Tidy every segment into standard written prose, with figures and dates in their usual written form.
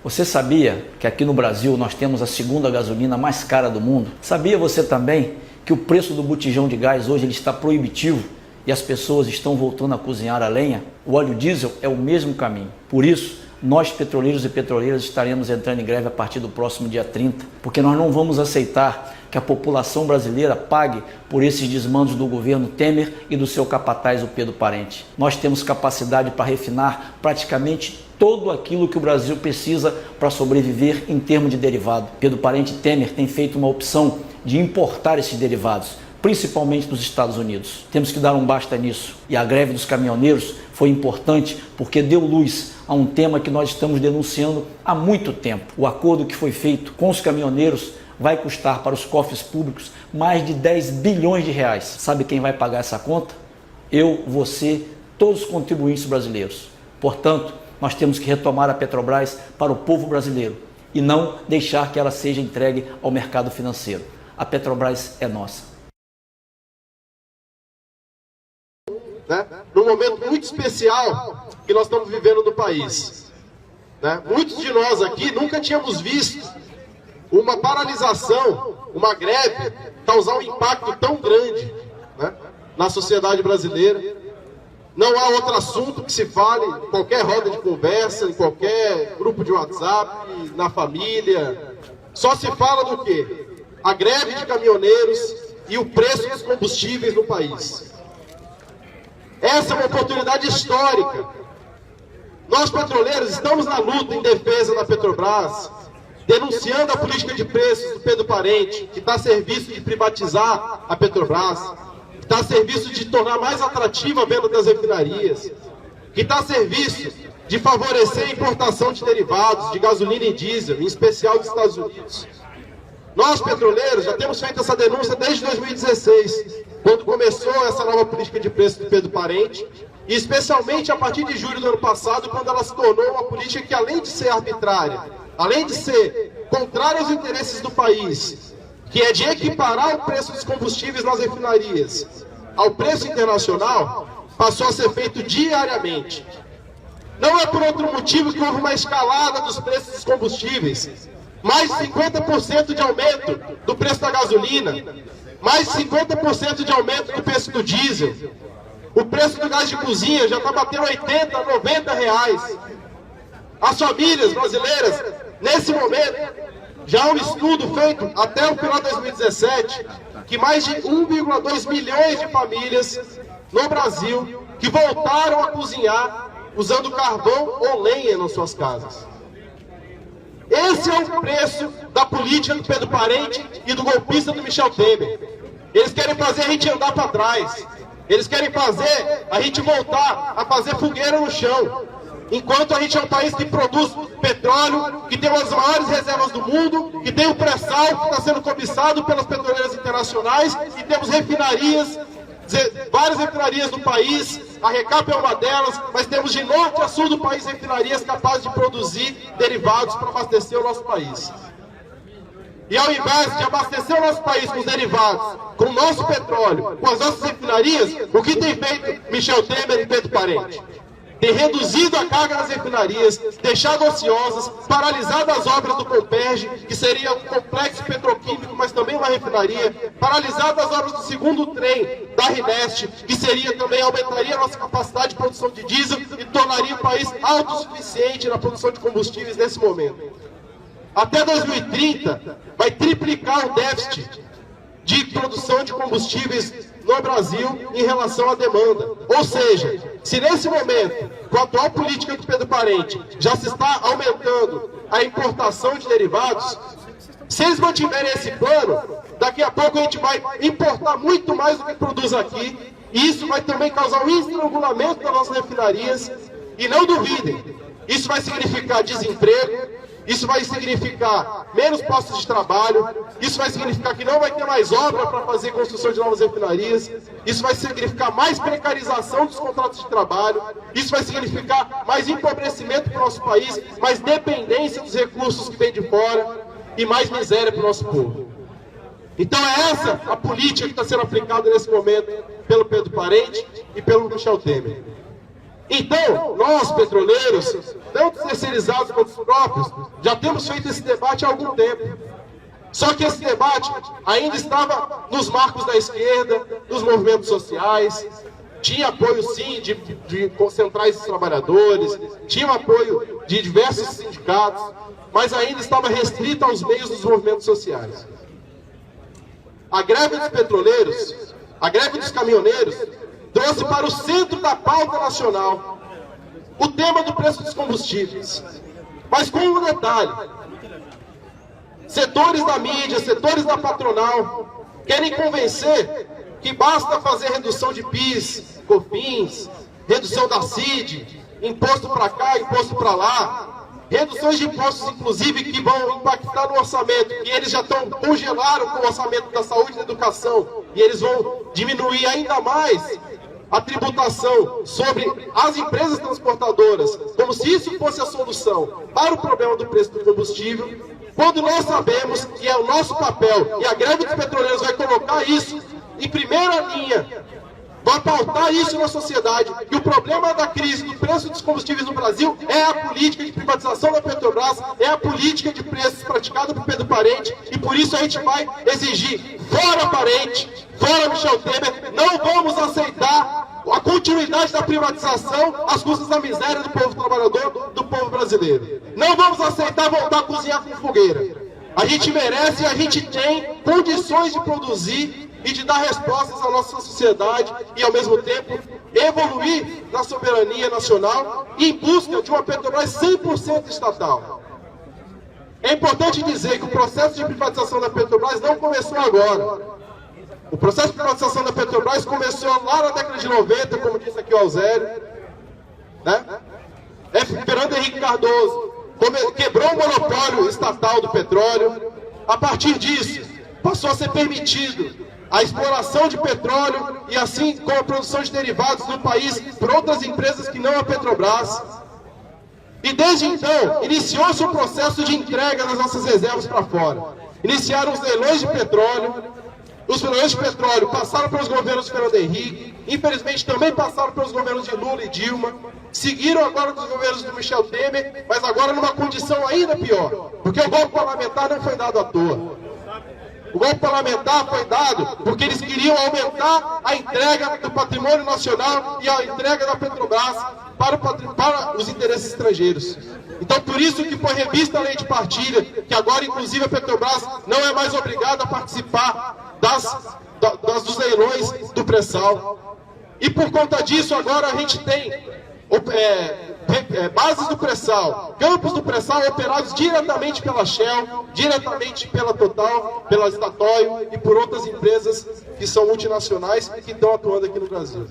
Você sabia que aqui no Brasil nós temos a segunda gasolina mais cara do mundo? Sabia você também que o preço do botijão de gás hoje ele está proibitivo e as pessoas estão voltando a cozinhar a lenha? O óleo diesel é o mesmo caminho. Por isso, nós petroleiros e petroleiras estaremos entrando em greve a partir do próximo dia 30, porque nós não vamos aceitar que a população brasileira pague por esses desmandos do governo Temer e do seu capataz, o Pedro Parente. Nós temos capacidade para refinar praticamente todo aquilo que o Brasil precisa para sobreviver em termos de derivado. Pedro Parente e Temer têm feito uma opção de importar esses derivados, principalmente dos Estados Unidos. Temos que dar um basta nisso. E a greve dos caminhoneiros foi importante porque deu luz a um tema que nós estamos denunciando há muito tempo. O acordo que foi feito com os caminhoneiros vai custar para os cofres públicos mais de 10 bilhões de reais. Sabe quem vai pagar essa conta? Eu, você, todos os contribuintes brasileiros. Portanto, nós temos que retomar a Petrobras para o povo brasileiro e não deixar que ela seja entregue ao mercado financeiro. A Petrobras é nossa. Num momento muito especial que nós estamos vivendo no país. Muitos de nós aqui nunca tínhamos visto uma paralisação, uma greve, causar um impacto tão grande na sociedade brasileira. Não há outro assunto que se fale em qualquer roda de conversa, em qualquer grupo de WhatsApp, na família. Só se fala do quê? A greve de caminhoneiros e o preço dos combustíveis no país. Essa é uma oportunidade histórica. Nós, petroleiros, estamos na luta em defesa da Petrobras, denunciando a política de preços do Pedro Parente, que está a serviço de privatizar a Petrobras, que está a serviço de tornar mais atrativa a venda das refinarias, que está a serviço de favorecer a importação de derivados, de gasolina e diesel, em especial dos Estados Unidos. Nós, petroleiros, já temos feito essa denúncia desde 2016, quando começou essa nova política de preços do Pedro Parente, e especialmente a partir de julho do ano passado, quando ela se tornou uma política que, além de ser arbitrária, além de ser contrária aos interesses do país, que é de equiparar o preço dos combustíveis nas refinarias ao preço internacional, passou a ser feito diariamente. Não é por outro motivo que houve uma escalada dos preços dos combustíveis, mais de 50% de aumento do preço da gasolina, mais de 50% de aumento do preço do diesel. O preço do gás de cozinha já está batendo 80, 90 reais. As famílias brasileiras, nesse momento, já há um estudo feito até o final de 2017, que mais de 1,2 milhões de famílias no Brasil que voltaram a cozinhar usando carvão ou lenha nas suas casas. Esse é o preço da política do Pedro Parente e do golpista do Michel Temer. Eles querem fazer a gente andar para trás. Eles querem fazer a gente voltar a fazer fogueira no chão. Enquanto a gente é um país que produz petróleo, que tem uma das maiores reservas do mundo, que tem o pré-sal que está sendo cobiçado pelas petroleiras internacionais, e temos refinarias, várias refinarias no país, a Recap é uma delas, mas temos de norte a sul do país refinarias capazes de produzir derivados para abastecer o nosso país. E ao invés de abastecer o nosso país com os derivados, com o nosso petróleo, com as nossas refinarias, o que tem feito Michel Temer e Pedro Parente? Tem reduzido a carga das refinarias, deixado ociosas, paralisado as obras do Comperj, que seria um complexo petroquímico, mas também uma refinaria, paralisado as obras do segundo trem da RNEST, que seria também, aumentaria a nossa capacidade de produção de diesel e tornaria o país autossuficiente na produção de combustíveis nesse momento. Até 2030, vai triplicar o déficit de produção de combustíveis no Brasil em relação à demanda. Ou seja, se nesse momento, com a atual política do Pedro Parente, já se está aumentando a importação de derivados, se eles mantiverem esse plano, daqui a pouco a gente vai importar muito mais do que produz aqui, e isso vai também causar um estrangulamento das nossas refinarias, e não duvidem, isso vai significar desemprego, isso vai significar menos postos de trabalho, isso vai significar que não vai ter mais obra para fazer construção de novas refinarias, isso vai significar mais precarização dos contratos de trabalho, isso vai significar mais empobrecimento para o nosso país, mais dependência dos recursos que vêm de fora e mais miséria para o nosso povo. Então é essa a política que está sendo aplicada nesse momento pelo Pedro Parente e pelo Michel Temer. Então, nós, petroleiros, tanto terceirizados quanto os próprios, já temos feito esse debate há algum tempo. Só que esse debate ainda estava nos marcos da esquerda, dos movimentos sociais, tinha apoio sim de centrais dos trabalhadores, tinha apoio de diversos sindicatos, mas ainda estava restrito aos meios dos movimentos sociais. A greve dos petroleiros, a greve dos caminhoneiros, trouxe para o centro da pauta nacional o tema do preço dos combustíveis. Mas com um detalhe: setores da mídia, setores da patronal querem convencer que basta fazer redução de PIS, COFINS, redução da CID, imposto para cá, imposto para lá, reduções de impostos, inclusive, que vão impactar no orçamento, e eles já congelaram com o orçamento da saúde e da educação, e eles vão diminuir ainda mais a tributação sobre as empresas transportadoras, como se isso fosse a solução para o problema do preço do combustível, quando nós sabemos que é o nosso papel, e a greve dos petroleiros vai colocar isso em primeira linha, vai pautar isso na sociedade, que o problema da crise do preço dos combustíveis no Brasil é a política de privatização da Petrobras, é a política de preços praticada por Pedro Parente, e por isso a gente vai exigir fora Parente, fora Michel Temer. Não vamos aceitar a continuidade da privatização às custas da miséria do povo trabalhador, do povo brasileiro. Não vamos aceitar voltar a cozinhar com fogueira. A gente merece e a gente tem condições de produzir e de dar respostas à nossa sociedade e, ao mesmo tempo, evoluir na soberania nacional em busca de uma Petrobras 100% estatal. É importante dizer que o processo de privatização da Petrobras não começou agora. O processo de privatização da Petrobras começou lá na década de 90, como disse aqui o Alzério, né? Fernando Henrique Cardoso quebrou o monopólio estatal do petróleo. A partir disso, passou a ser permitido a exploração de petróleo e assim com a produção de derivados no país por outras empresas que não a Petrobras. E desde então, iniciou-se o processo de entrega das nossas reservas para fora. Iniciaram os leilões de petróleo. Os leilões de petróleo passaram pelos governos de Fernando Henrique, infelizmente também passaram pelos governos de Lula e Dilma, seguiram agora dos governos do Michel Temer, mas agora numa condição ainda pior, porque o golpe parlamentar não foi dado à toa. O golpe parlamentar foi dado porque eles queriam aumentar a entrega do patrimônio nacional e a entrega da Petrobras para os interesses estrangeiros. Então, por isso que foi revista a lei de partilha, que agora, inclusive, a Petrobras não é mais obrigada a participar dos leilões do pré-sal. E por conta disso, agora a gente tem bases do pré-sal, campos do pré-sal operados diretamente pela Shell, diretamente pela Total, pela Statoil e por outras empresas que são multinacionais e que estão atuando aqui no Brasil.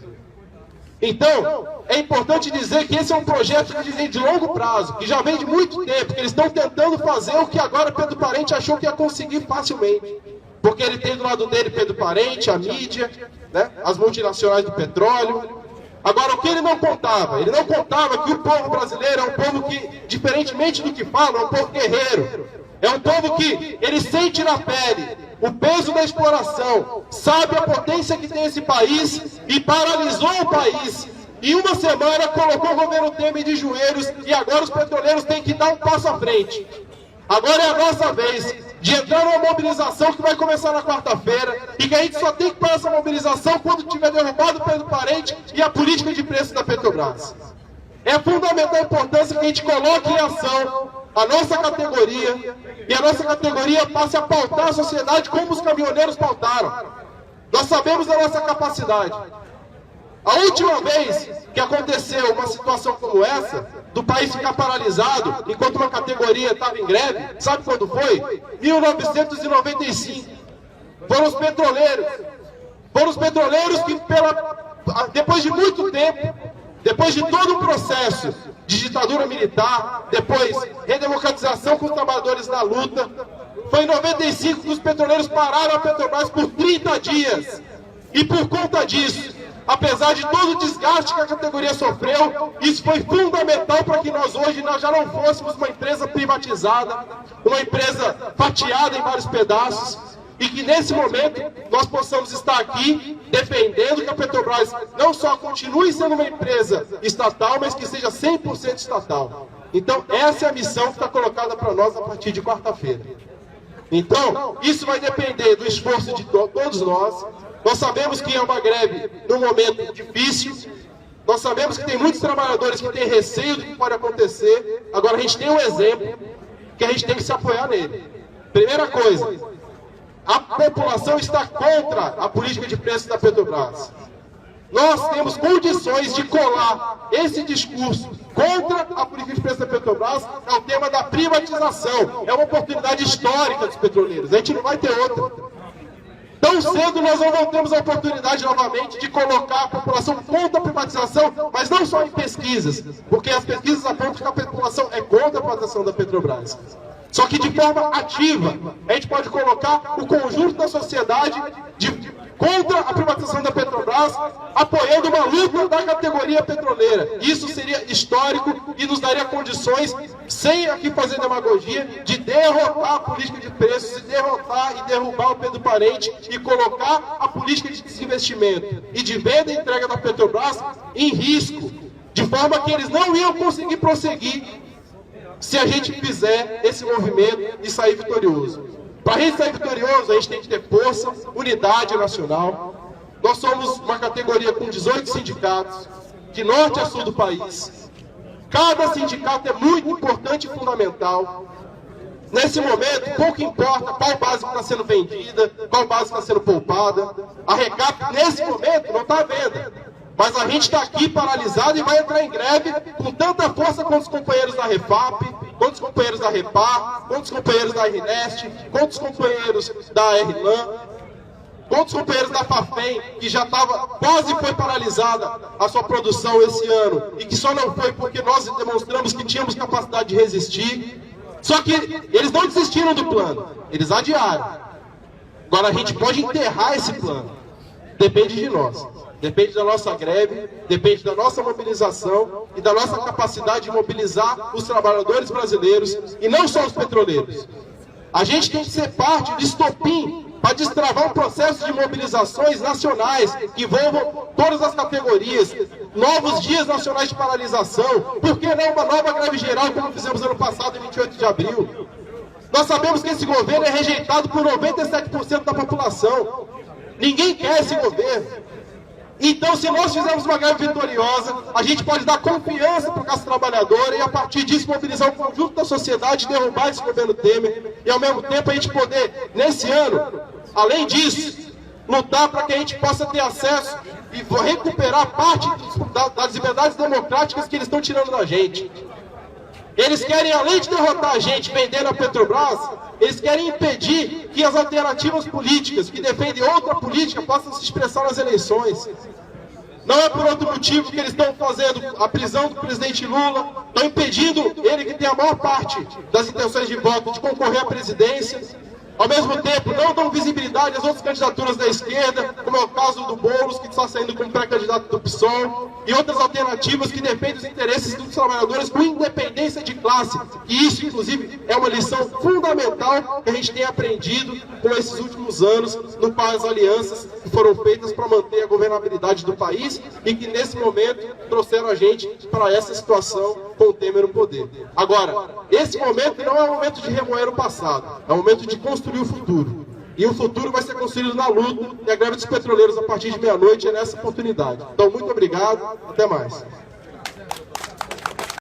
Então, é importante dizer que esse é um projeto de longo prazo, que já vem de muito tempo, que eles estão tentando fazer o que agora Pedro Parente achou que ia conseguir facilmente. Porque ele tem do lado dele Pedro Parente, a mídia, né, as multinacionais do petróleo. Agora, o que ele não contava? Ele não contava que o povo brasileiro é um povo que, diferentemente do que fala, é um povo guerreiro. É um povo que ele sente na pele o peso da exploração, sabe a potência que tem esse país e paralisou o país. Em uma semana colocou o governo Temer de joelhos e agora os petroleiros têm que dar um passo à frente. Agora é a nossa vez de entrar numa mobilização que vai começar na quarta-feira e que a gente só tem que parar essa mobilização quando tiver derrubado o Pedro Parente e a política de preço da Petrobras. É fundamental a importância que a gente coloque em ação a nossa categoria e a nossa categoria passe a pautar a sociedade como os caminhoneiros pautaram. Nós sabemos da nossa capacidade. A última vez que aconteceu uma situação como essa, do país ficar paralisado enquanto uma categoria estava em greve, sabe quando foi? 1995. Foram os petroleiros. Foram os petroleiros que, depois de muito tempo, depois de todo um processo de ditadura militar, depois redemocratização com os trabalhadores na luta, foi em 95 que os petroleiros pararam a Petrobras por 30 dias. E por conta disso, apesar de todo o desgaste que a categoria sofreu, isso foi fundamental para que nós hoje já não fôssemos uma empresa privatizada, uma empresa fatiada em vários pedaços. e que nesse momento nós possamos estar aqui defendendo que a Petrobras não só continue sendo uma empresa estatal, mas que seja 100% estatal. Então essa é a missão que está colocada para nós a partir de quarta-feira. Então isso vai depender do esforço de todos nós. Nós sabemos que é uma greve num momento difícil. Nós sabemos que tem muitos trabalhadores que têm receio do que pode acontecer. Agora a gente tem um exemplo que a gente tem que se apoiar nele. Primeira coisa, a população está contra a política de preços da Petrobras. Nós temos condições de colar esse discurso contra a política de preços da Petrobras, é o tema da privatização. É uma oportunidade histórica dos petroleiros, a gente não vai ter outra. Tão cedo nós não vamos ter a oportunidade novamente de colocar a população contra a privatização, mas não só em pesquisas, porque as pesquisas apontam que a população é contra a privatização da Petrobras. Só que de forma ativa, a gente pode colocar o conjunto da sociedade contra a privatização da Petrobras, apoiando uma luta da categoria petroleira. Isso seria histórico e nos daria condições, sem aqui fazer demagogia, de derrotar a política de preços, de derrotar e derrubar o Pedro Parente e colocar a política de desinvestimento e de venda e entrega da Petrobras em risco, de forma que eles não iam conseguir prosseguir se a gente fizer esse movimento e sair vitorioso. Para a gente sair vitorioso, a gente tem que ter força, unidade nacional. Nós somos uma categoria com 18 sindicatos, de norte a sul do país. Cada sindicato é muito importante e fundamental. Nesse momento, pouco importa qual base está sendo vendida, qual base está sendo poupada. A RECAP, nesse momento, não está à venda. Mas a gente está aqui paralisado e vai entrar em greve com tanta força quanto os companheiros da REFAP, quanto os companheiros da REPAR, quanto os companheiros da RNEST, quanto os companheiros da RLAN, quanto os companheiros da FAFEM, que já quase foi paralisada a sua produção esse ano, e que só não foi porque nós demonstramos que tínhamos capacidade de resistir. Só que eles não desistiram do plano, eles adiaram. Agora a gente pode enterrar esse plano, depende de nós. Depende da nossa greve, depende da nossa mobilização e da nossa capacidade de mobilizar os trabalhadores brasileiros e não só os petroleiros. A gente tem que ser parte de estopim para destravar um processo de mobilizações nacionais que envolvam todas as categorias, novos dias nacionais de paralisação, por que não uma nova greve geral como fizemos ano passado, em 28 de abril? Nós sabemos que esse governo é rejeitado por 97% da população. Ninguém quer esse governo. Então, se nós fizermos uma greve vitoriosa, a gente pode dar confiança para a classe trabalhadora e, a partir disso, mobilizar o conjunto da sociedade, derrubar esse governo Temer e, ao mesmo tempo, a gente poder, nesse ano, além disso, lutar para que a gente possa ter acesso e recuperar parte das liberdades democráticas que eles estão tirando da gente. Eles querem, além de derrotar a gente vendendo a Petrobras, eles querem impedir que as alternativas políticas que defendem outra política possam se expressar nas eleições. Não é por outro motivo que eles estão fazendo a prisão do presidente Lula, estão impedindo ele, que tem a maior parte das intenções de voto, de concorrer à presidência. Ao mesmo tempo, não dão visibilidade às outras candidaturas da esquerda, como é o caso do Boulos, que está saindo como pré-candidato do PSOL, e outras alternativas que defendem os interesses dos trabalhadores com independência de classe. E isso, inclusive, é uma lição fundamental que a gente tem aprendido com esses últimos anos, no qual as alianças que foram feitas para manter a governabilidade do país e que, nesse momento, trouxeram a gente para essa situação com o Temer no poder. Agora, esse momento não é um momento de remoer o passado, é um momento de construir o futuro. E o futuro vai ser construído na luta, e a greve dos petroleiros a partir de meia-noite é nessa oportunidade. Então, muito obrigado, até mais.